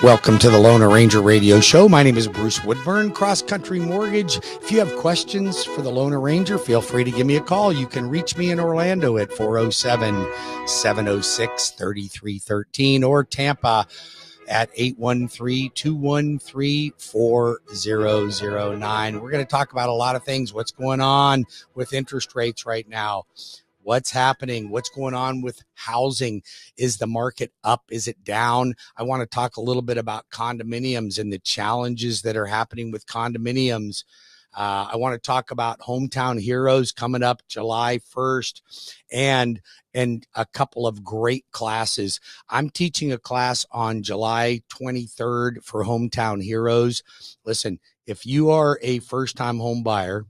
Welcome to the Lone Ranger Radio Show. My name is Bruce Woodburn, CrossCountry Mortgage. If you have questions for the Lone Ranger, feel free to give me a call. You can reach me in Orlando at 407-706-3313 or Tampa at 813-213-4009. We're going to talk about a lot of things. What's going on with interest rates right now? What's happening? What's going on with housing? Is the market up? Is it down? I want to talk a little bit about condominiums and the challenges that are happening with condominiums. I want to talk about Hometown Heroes coming up July 1st and a couple of great classes. I'm teaching a class on July 23rd for Hometown Heroes. Listen, if you are a first-time home buyer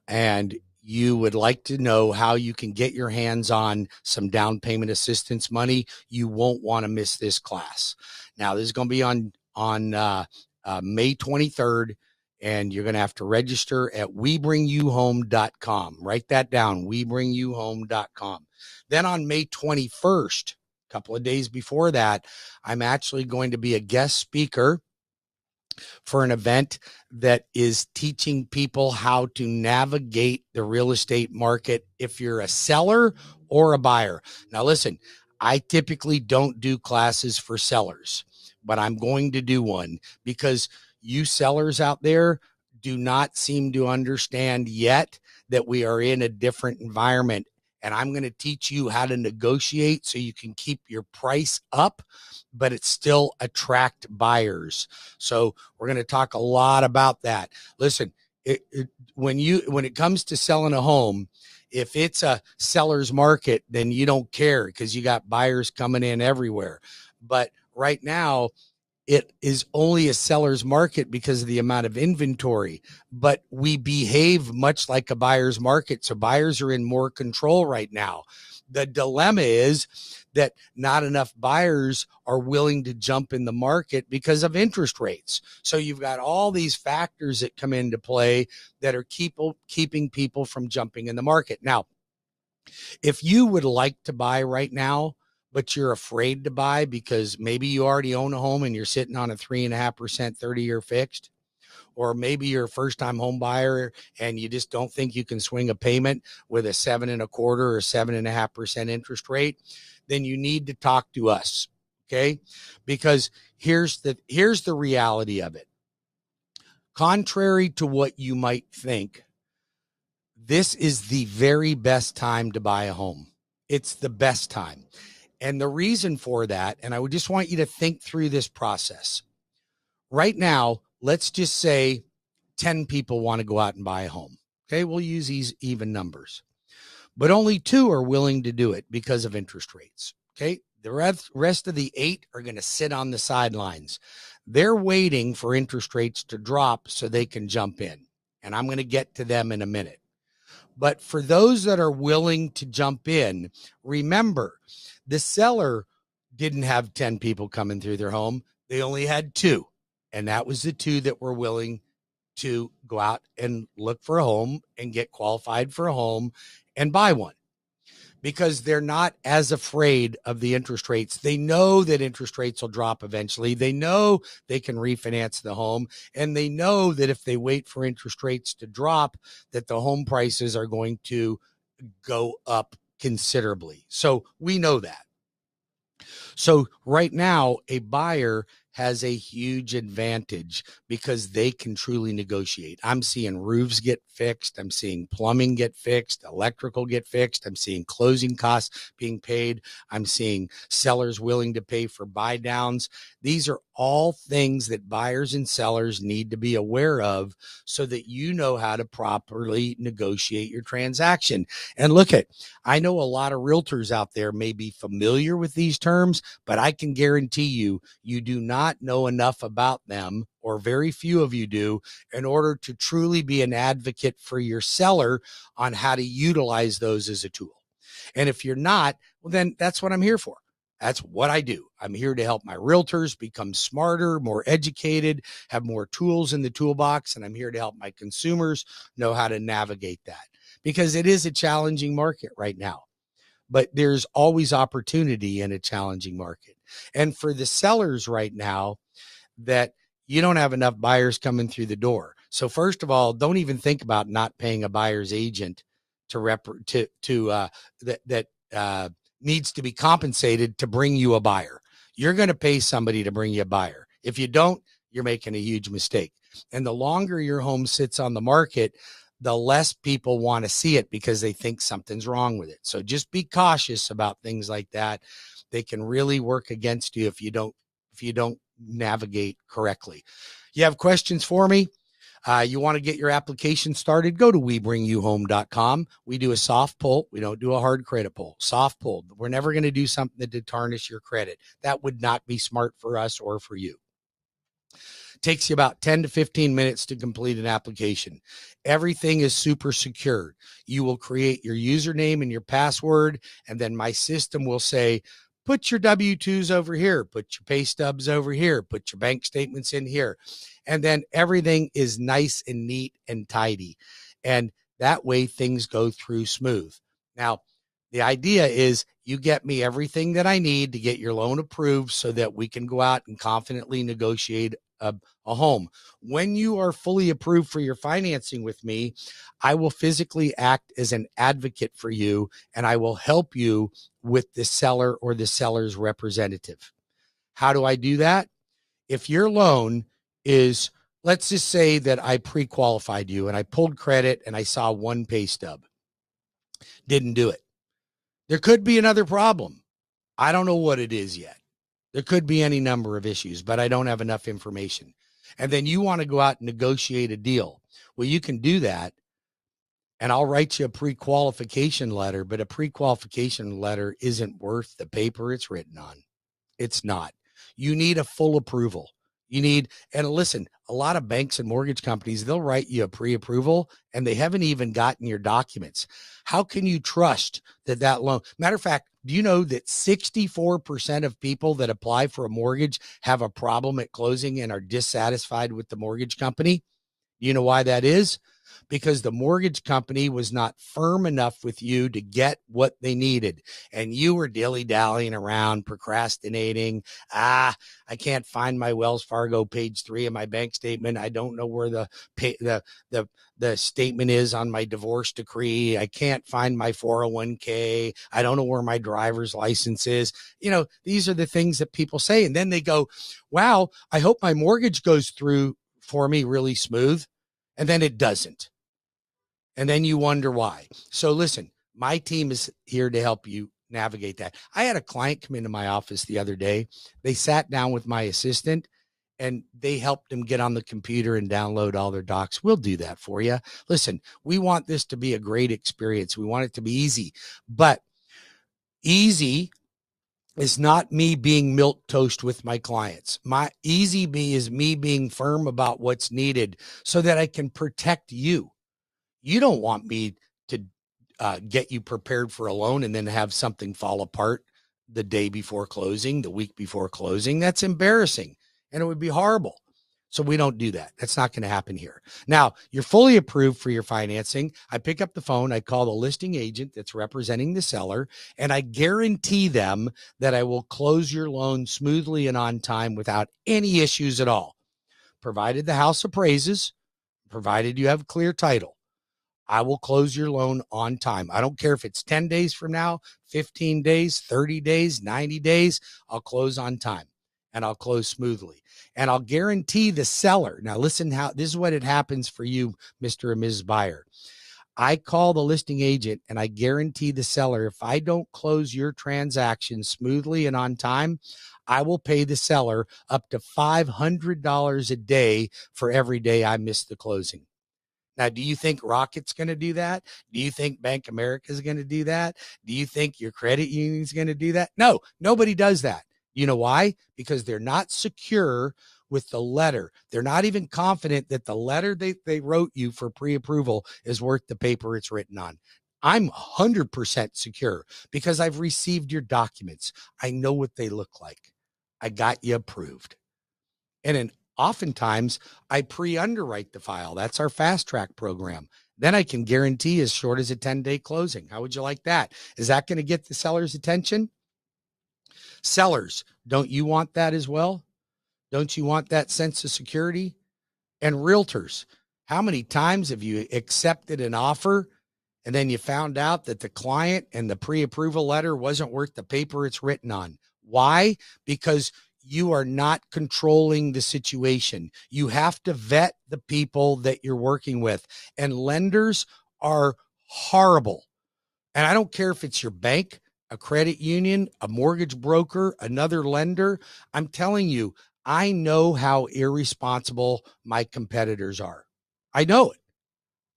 and you would like to know how you can get your hands on some down payment assistance money, you won't want to miss this class. Now, this is going to be on May 23rd, and you're going to have to register at webringyouhome.com. Write that down, webringyouhome.com. Then on May 21st, a couple of days before that, I'm actually going to be a guest speaker for an event that is teaching people how to navigate the real estate market if you're a seller or a buyer. Now, listen, I typically don't do classes for sellers, but I'm going to do one because you sellers out there do not seem to understand yet that we are in a different environment. And I'm going to teach you how to negotiate so you can keep your price up, but it still attract buyers. So we're going to talk a lot about that. Listen, when it comes to selling a home, if it's a seller's market, then you don't care because you got buyers coming in everywhere. But right now, it is only a seller's market because of the amount of inventory, but we behave much like a buyer's market. So buyers are in more control right now. The dilemma is that not enough buyers are willing to jump in the market because of interest rates. So you've got all these factors that come into play that are keeping people from jumping in the market. Now, if you would like to buy right now, but you're afraid to buy because maybe you already own a home and you're sitting on a 3.5% 30-year fixed, or maybe you're a first-time home buyer and you just don't think you can swing a payment with a 7.25% or 7.5% interest rate, then you need to talk to us, okay? Because here's the reality of it. Contrary to what you might think, this is the very best time to buy a home. It's the best time. And the reason for that, and I would just want you to think through this process. Right now, let's just say 10 people want to go out and buy a home. Okay, we'll use these even numbers. But only 2 are willing to do it because of interest rates. Okay, the rest of the 8 are going to sit on the sidelines. They're waiting for interest rates to drop so they can jump in. And I'm going to get to them in a minute. But for those that are willing to jump in, remember, the seller didn't have 10 people coming through their home. They only had 2. And that was the 2 that were willing to go out and look for a home and get qualified for a home and buy one. Because they're not as afraid of the interest rates. They know that interest rates will drop eventually. They know they can refinance the home. And they know that if they wait for interest rates to drop, that the home prices are going to go up considerably. So we know that. So right now, a buyer has a huge advantage because they can truly negotiate. I'm seeing roofs get fixed. I'm seeing plumbing get fixed, electrical get fixed. I'm seeing closing costs being paid. I'm seeing sellers willing to pay for buy downs. These are all things that buyers and sellers need to be aware of so that you know how to properly negotiate your transaction. And look I know a lot of realtors out there may be familiar with these terms, but I can guarantee you do not know enough about them, or very few of you do, in order to truly be an advocate for your seller on how to utilize those as a tool. And if you're not, well, then that's what I'm here for. That's what I do. I'm here to help my realtors become smarter, more educated, have more tools in the toolbox, and I'm here to help my consumers know how to navigate that, because it is a challenging market right now. But there's always opportunity in a challenging market. And for the sellers right now, that you don't have enough buyers coming through the door. So first of all, don't even think about not paying a buyer's agent that needs to be compensated to bring you a buyer. You're going to pay somebody to bring you a buyer. If you don't, you're making a huge mistake. And the longer your home sits on the market, the less people want to see it because they think something's wrong with it. So just be cautious about things like that. They can really work against you if you don't navigate correctly. You have questions for me? You want to get your application started? Go to WeBringYouHome.com. We do a soft pull. We don't do a hard credit pull. Soft pull. We're never going to do something to tarnish your credit. That would not be smart for us or for you. Takes you about 10 to 15 minutes to complete an application. Everything is super secure. You will create your username and your password, and then my system will say, put your W-2s over here, put your pay stubs over here, put your bank statements in here. And then everything is nice and neat and tidy. And that way things go through smooth. Now, the idea is you get me everything that I need to get your loan approved so that we can go out and confidently negotiate a home. When you are fully approved for your financing with me, I will physically act as an advocate for you, and I will help you with the seller or the seller's representative. How do I do that? If your loan is, let's just say that I pre-qualified you and I pulled credit and I saw one pay stub, didn't do it. There could be another problem. I don't know what it is yet. There could be any number of issues, but I don't have enough information. And then you want to go out and negotiate a deal. Well, you can do that, and I'll write you a pre-qualification letter, but a pre-qualification letter isn't worth the paper it's written on. It's not. You need a full approval. And listen, a lot of banks and mortgage companies, they'll write you a pre-approval and they haven't even gotten your documents. How can you trust that loan? Matter of fact, do you know that 64% of people that apply for a mortgage have a problem at closing and are dissatisfied with the mortgage company? You know why that is? Because the mortgage company was not firm enough with you to get what they needed. And you were dilly-dallying around, procrastinating. I can't find my Wells Fargo page 3 of my bank statement. I don't know where the statement is on my divorce decree. I can't find my 401k. I don't know where my driver's license is. These are the things that people say. And then they go, wow, I hope my mortgage goes through for me really smooth. And then it doesn't. And then you wonder why. So listen, my team is here to help you navigate that. I had a client come into my office the other day. They sat down with my assistant and they helped them get on the computer and download all their docs. We'll do that for you. Listen, we want this to be a great experience. We want it to be easy, but easy is not me being milquetoast with my clients. My easy me is me being firm about what's needed so that I can protect you. You don't want me to get you prepared for a loan and then have something fall apart the day before closing, the week before closing. That's embarrassing and it would be horrible. So we don't do that. That's not going to happen here. Now, you're fully approved for your financing. I pick up the phone. I call the listing agent that's representing the seller, and I guarantee them that I will close your loan smoothly and on time without any issues at all, provided the house appraises, provided you have clear title. I will close your loan on time. I don't care if it's 10 days from now, 15 days, 30 days, 90 days. I'll close on time and I'll close smoothly. And I'll guarantee the seller. Now listen, this is what it happens for you, Mr. and Mrs. Buyer. I call the listing agent and I guarantee the seller, if I don't close your transaction smoothly and on time, I will pay the seller up to $500 a day for every day I miss the closing. Now, do you think Rocket's going to do that? Do you think Bank America is going to do that? Do you think your credit union is going to do that? No, nobody does that. You know why? Because they're not secure with the letter. They're not even confident that the letter they wrote you for pre-approval is worth the paper it's written on. I'm 100% secure because I've received your documents. I know what they look like. I got you approved. And oftentimes I pre-underwrite the file. That's our fast track program. Then I can guarantee as short as a 10-day closing. How would you like that? Is that going to get the seller's attention? Sellers, don't you want that as well? Don't you want that sense of security? And realtors, how many times have you accepted an offer and then you found out that the client and the pre-approval letter wasn't worth the paper it's written on? Why? Because you are not controlling the situation. You have to vet the people that you're working with, and lenders are horrible. And I don't care if it's your bank, a credit union, a mortgage broker, another lender. I'm telling you, I know how irresponsible my competitors are. I know it.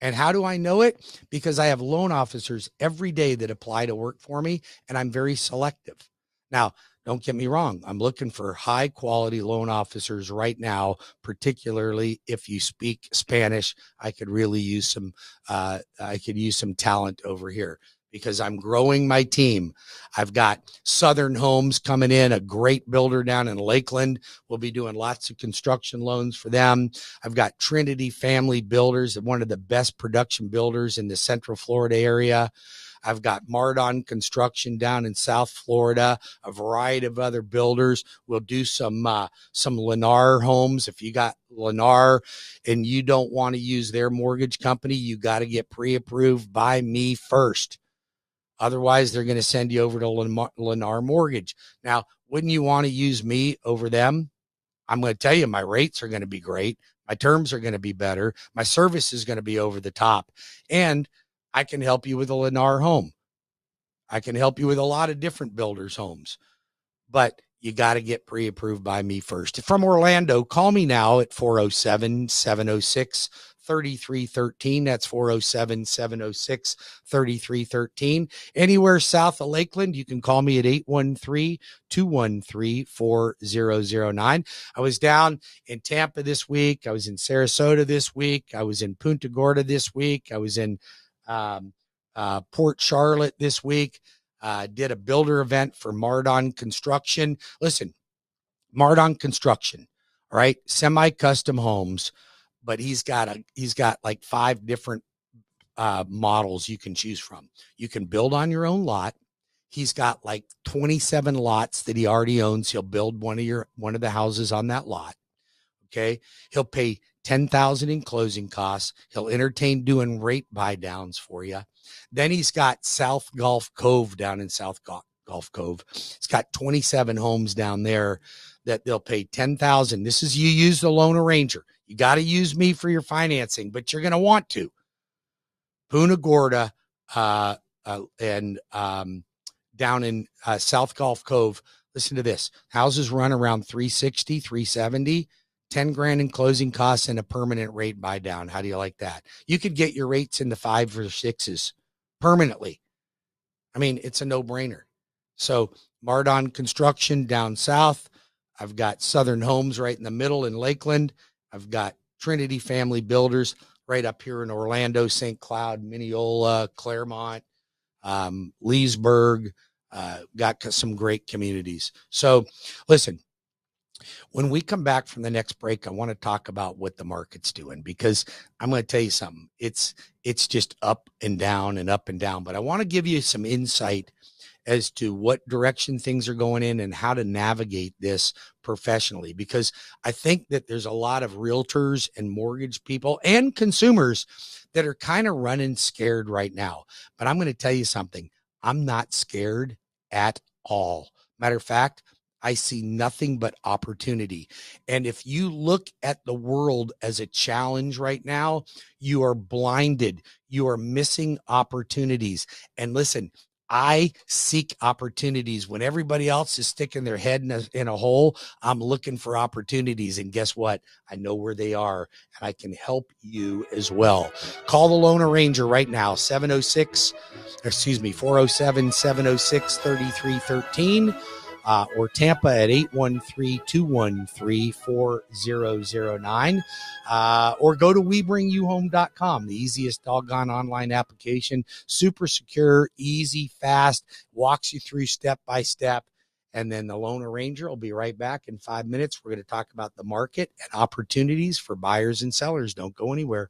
And how do I know it? Because I have loan officers every day that apply to work for me, and I'm very selective. Now, don't get me wrong. I'm looking for high quality loan officers right now, particularly if you speak Spanish. I could really use some talent over here, because I'm growing my team. I've got Southern Homes coming in, a great builder down in Lakeland. We'll be doing lots of construction loans for them. I've got Trinity Family Builders, one of the best production builders in the Central Florida area. I've got Mardon Construction down in South Florida, a variety of other builders. We'll do some Lennar homes. If you got Lennar and you don't want to use their mortgage company, you got to get pre-approved by me first. Otherwise, they're going to send you over to Lennar Mortgage. Now, wouldn't you want to use me over them? I'm going to tell you, my rates are going to be great. My terms are going to be better. My service is going to be over the top. And I can help you with a Lennar home. I can help you with a lot of different builders' homes. But you got to get pre-approved by me first. From Orlando, call me now at 407-706-3313. That's 407-706-3313. Anywhere south of Lakeland, you can call me at 813-213-4009. I was down in Tampa this week. I was in Sarasota this week. I was in Punta Gorda this week. I was in Port Charlotte this week. Did a builder event for Mardon Construction. Listen, Mardon Construction, all right, semi-custom homes, but he's got like 5 different models you can choose from. You can build on your own lot. He's got like 27 lots that he already owns. He'll build one of the houses on that lot. Okay, he'll pay $10,000 in closing costs. He'll entertain doing rate buy downs for you. Then he's got South Gulf Cove down in South Gulf Cove. It's got 27 homes down there that they'll pay $10,000. This is, you use the loan arranger. You got to use me for your financing, but you're going to want to. Punta Gorda and down in South Gulf Cove. Listen to this. Houses run around 360, 370. 10 grand in closing costs and a permanent rate buy down. How do you like that? You could get your rates in the 5s or 6s permanently. I mean, it's a no-brainer. So Mardon Construction down south. I've got Southern Homes right in the middle in Lakeland. I've got Trinity Family Builders right up here in Orlando, St. Cloud, Mineola, Claremont, Leesburg. Got some great communities. So listen, when we come back from the next break, I want to talk about what the market's doing, because I'm going to tell you something. It's just up and down and up and down. But I want to give you some insight as to what direction things are going in and how to navigate this professionally, because I think that there's a lot of realtors and mortgage people and consumers that are kind of running scared right now. But I'm going to tell you something. I'm not scared at all. Matter of fact, I see nothing but opportunity. And if you look at the world as a challenge right now, you are blinded. You are missing opportunities. And listen, I seek opportunities. When everybody else is sticking their head in a hole, I'm looking for opportunities. And guess what? I know where they are, and I can help you as well. Call the Loan Arranger right now, 407-706-3313. Or Tampa at 813-213-4009. Or go to WeBringYouHome.com, the easiest doggone online application. Super secure, easy, fast, walks you through step by step. And then the Loan Arranger will be right back in 5 minutes. We're going to talk about the market and opportunities for buyers and sellers. Don't go anywhere.